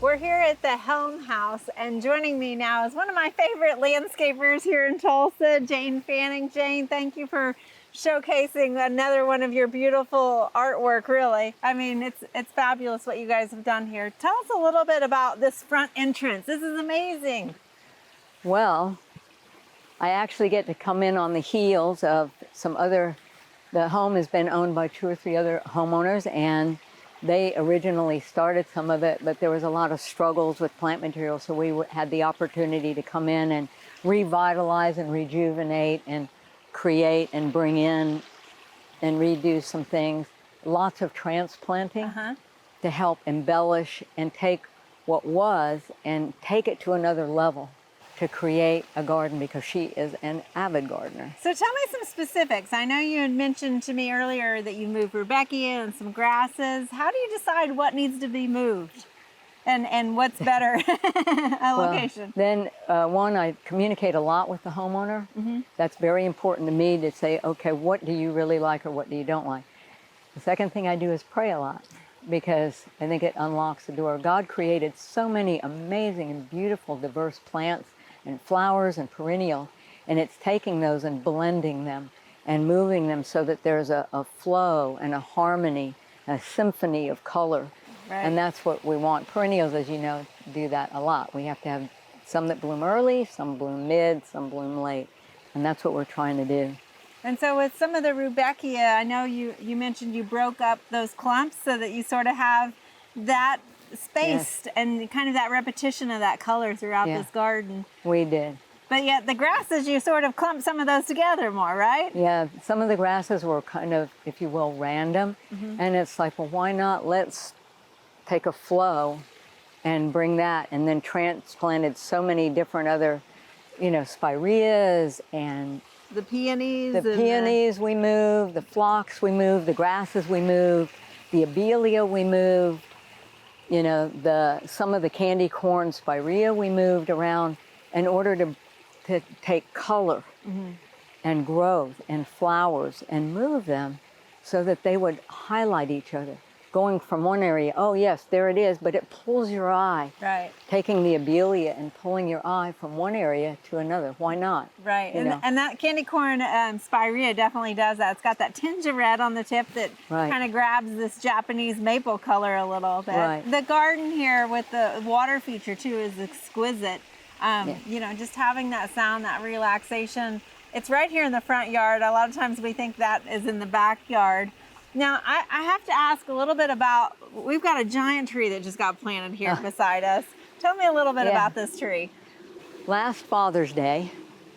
We're here at the Helm house, and joining me now is one of my favorite landscapers here in Tulsa, Jane Fanning. Jane, thank you for showcasing another one of your beautiful artwork, really. I mean, it's fabulous what you guys have done here. Tell us a little bit about this front entrance. This is amazing. Well, I actually get to come in on the heels of some other, the home has been owned by 2 or 3 other homeowners, and they originally started some of it, but there was a lot of struggles with plant material, so we had the opportunity to come in and revitalize and rejuvenate and create and bring in and redo some things. Lots of transplanting to help embellish and take what was and take it to another level, to create a garden, because she is an avid gardener. So tell me some specifics. I know you had mentioned to me earlier that you moved Rudbeckia and some grasses. How do you decide what needs to be moved and what's better location? Then one, I communicate a lot with the homeowner. That's very important to me, to say, okay, what do you really like or what do you don't like? The second thing I do is pray a lot, because I think it unlocks the door. God created so many amazing and beautiful diverse plants and flowers and perennial, and it's taking those and blending them and moving them so that there's a flow and a harmony, a symphony of color. Right. And that's what we want. Perennials, as you know, do that a lot. We have to have some that bloom early, some bloom mid, some bloom late, and that's what we're trying to do. And so with some of the Rudbeckia, I know you mentioned you broke up those clumps so that you sort of have that spaced and kind of that repetition of that color throughout this garden. We did. But yet the grasses, you sort of clump some of those together more, right? Yeah, some of the grasses were kind of, if you will, random. And it's like, well, why not let's take a flow and bring that, and then transplanted so many different other, you know, spireas and the peonies. The peonies we moved, the phlox we moved, the grasses we moved, the abelia we moved. You know, some of the candy corn spirea we moved around in order to take color and growth and flowers and move them so that they would highlight each other. Going from one area, oh yes, there it is, but it pulls your eye. Right. Taking the abelia and pulling your eye from one area to another. Why not? Right. And that candy corn spirea definitely does that. It's got that tinge of red on the tip that kind of grabs this Japanese maple color a little bit. Right. The garden here with the water feature too is exquisite. You know, just having that sound, that relaxation. It's right here in the front yard. A lot of times we think that is in the backyard. Now, I have to ask a little bit about, we've got a giant tree that just got planted here beside us. Tell me a little bit about this tree. Last Father's Day,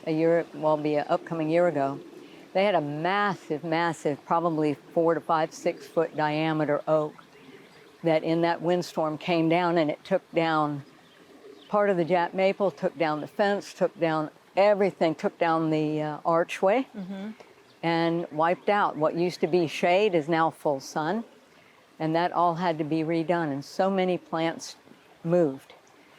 be an upcoming year ago, they had a massive, massive, probably 4 to 5, 6 foot diameter oak that in that windstorm came down, and it took down part of the Jap maple, took down the fence, took down everything, took down the archway. And wiped out. What used to be shade is now full sun, and that all had to be redone, and so many plants moved.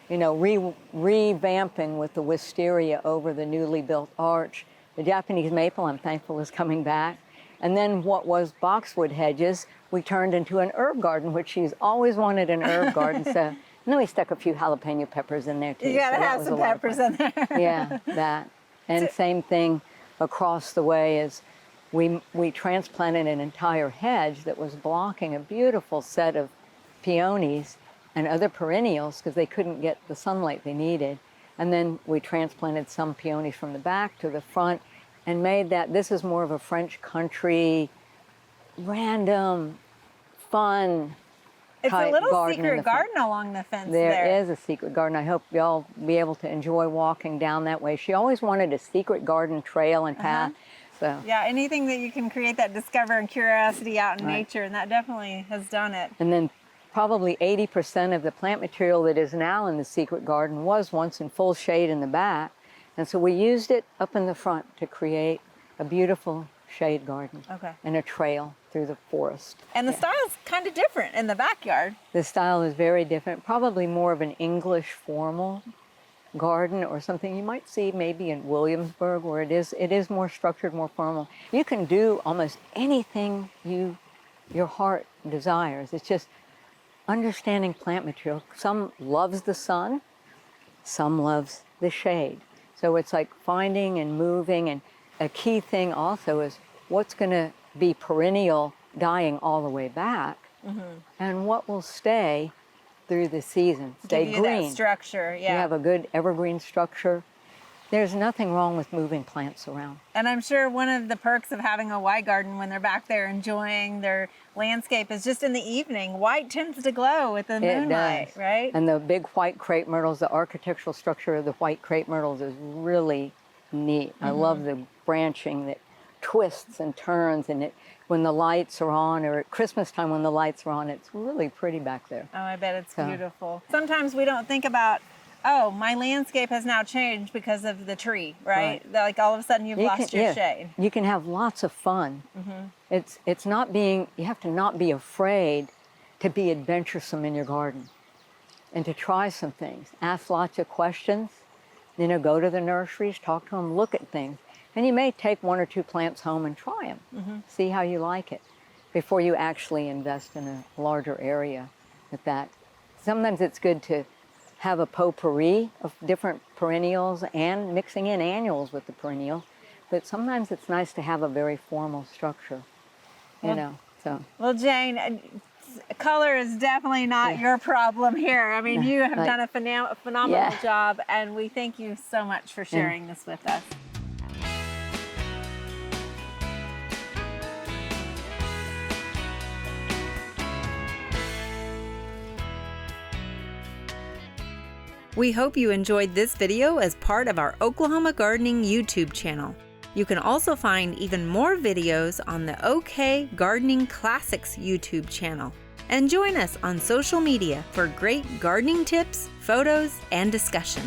You know, revamping with the wisteria over the newly built arch. The Japanese maple, I'm thankful, is coming back. And then what was boxwood hedges, we turned into an herb garden, which she's always wanted an herb garden. So, and then we stuck a few jalapeno peppers in there too. You gotta have some peppers in there. Yeah, that. And same thing across the way is we transplanted an entire hedge that was blocking a beautiful set of peonies and other perennials because they couldn't get the sunlight they needed. And then we transplanted some peonies from the back to the front and made that, this is more of a French country, random, fun It's a little secret garden along the fence there. There is a secret garden. I hope y'all be able to enjoy walking down that way. She always wanted a secret garden trail and path. So. Yeah, anything that you can create that discover and curiosity out in nature, and that definitely has done it. And then probably 80% of the plant material that is now in the secret garden was once in full shade in the back. And so we used it up in the front to create a beautiful shade garden and a trail through the forest. And the style's kind of different in the backyard. The style is very different, probably more of an English formal garden or something you might see maybe in Williamsburg, where it is more structured, more formal. You can do almost anything your heart desires. It's just understanding plant material. Some loves the sun, some loves the shade. So it's like finding and moving, and a key thing also is what's going to be perennial, dying all the way back, and what will stay through the season, stay Give you green. that structure, yeah. You have a good evergreen structure. There's nothing wrong with moving plants around. And I'm sure one of the perks of having a white garden when they're back there enjoying their landscape is just in the evening. White tends to glow with the moonlight, does. right? And the big white crepe myrtles, the architectural structure of the white crepe myrtles is really neat. I love the branching that twists and turns, and it, when the lights are on, or at Christmas time when the lights are on, it's really pretty back there. Oh, I bet it's beautiful. Sometimes we don't think about, oh, my landscape has now changed because of the tree, right? Like all of a sudden you've lost your shade. You can have lots of fun. It's not being, you have to not be afraid to be adventuresome in your garden and to try some things. Ask lots of questions, you know, go to the nurseries, talk to them, look at things. And you may take 1 or 2 plants home and try them. See how you like it before you actually invest in a larger area with that. Sometimes it's good to have a potpourri of different perennials and mixing in annuals with the perennials. But sometimes it's nice to have a very formal structure, you know, so. Well, Jane, color is definitely not your problem here. I mean, you have done a phenomenal job, and we thank you so much for sharing this with us. We hope you enjoyed this video as part of our Oklahoma Gardening YouTube channel. You can also find even more videos on the OK Gardening Classics YouTube channel. And join us on social media for great gardening tips, photos, and discussion.